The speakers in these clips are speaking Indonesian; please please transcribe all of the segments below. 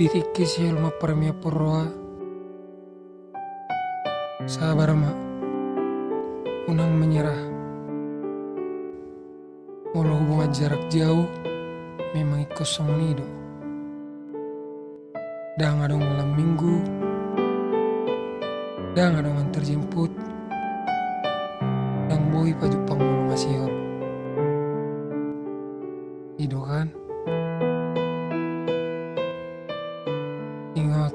Ditiki siel ma parmia porroa. Sabar ma, unang menyerah. Walau hubungan jarak jauh, memang ikut nido. Dang adong malam minggu, dang adong antar jemput, dang boy pajupang mulu ngasior. Ido kan? Ingat,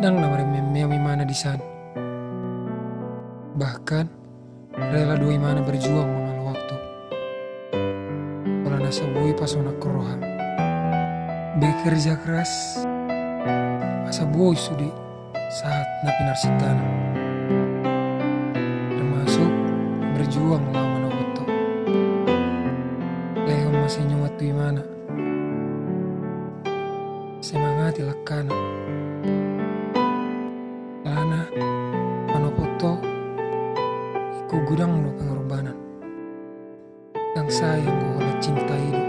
dang na meremeh mana di sana. Bahkan rela doi mana berjuang mengalu waktu. Kalau nasa boy pas ona kerohan. Bekerja keras, masa boy sudi saat napi narsitana. Termasuk berjuang lawan oto. Leon masih nyumat di mana. Semangati lakana. Lana, manopoto, iku gudang lo pengorbanan. Yang sayang gue oleh cinta itu.